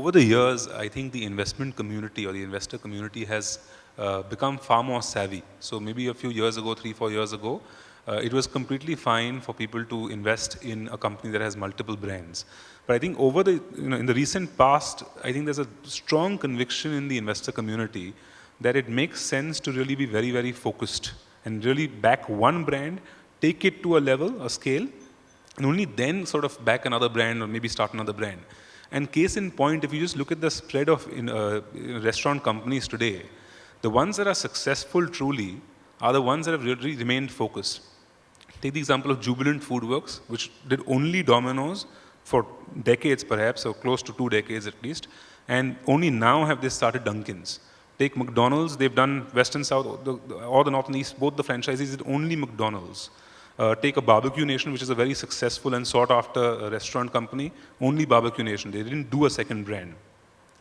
over the years, I think the investment community or the investor community has become far more savvy. So maybe a few years ago, 3-4 years ago, it was completely fine for people to invest in a company that has multiple brands. But I think over the, in the recent past, I think there's a strong conviction in the investor community that it makes sense to really be very, very focused and really back one brand, take it to a level, a scale, and only then sort of back another brand or maybe start another brand. And case in point, if you just look at the spread of restaurant companies today, the ones that are successful truly are the ones that have really remained focused. Take the example of Jubilant FoodWorks, which did only Domino's for decades perhaps, or close to 2 decades at least, and only now have they started Dunkin's. Take McDonald's, they've done West and South, or the North and East, both the franchisees did only McDonald's. Take a Barbecue Nation, which is a very successful and sought-after restaurant company, only Barbecue Nation. They didn't do a second brand.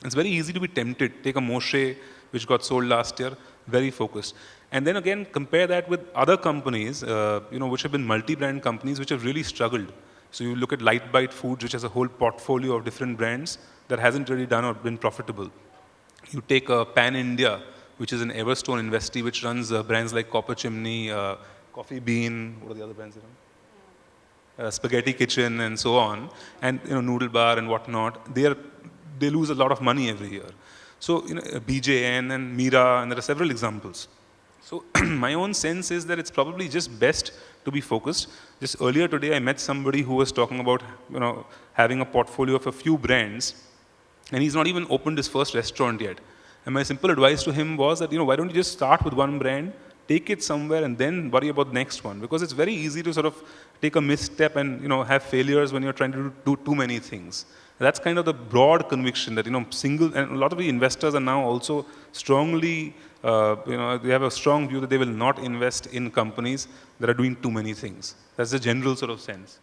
It's very easy to be tempted. Take a Moshe, which got sold last year, very focused. And then again, compare that with other companies, which have been multi-brand companies, which have really struggled. So you look at Lightbite Foods, which has a whole portfolio of different brands that hasn't really done or been profitable. You take Pan India, which is an Everstone investee, which runs brands like Copper Chimney, Coffee Bean, what are the other brands? Spaghetti Kitchen and so on, and Noodle Bar and whatnot. They lose a lot of money every year. So BJN and Mira, and there are several examples. So my own sense is that it's probably just best to be focused. Just earlier today, I met somebody who was talking about having a portfolio of a few brands, and he's not even opened his first restaurant yet. And my simple advice to him was that why don't you just start with one brand, take it somewhere, and then worry about the next one, because it's very easy to sort of take a misstep and have failures when you're trying to do too many things. That's kind of the broad conviction that and a lot of the investors are now also strongly they have a strong view that they will not invest in companies that are doing too many things. That's the general sort of sense.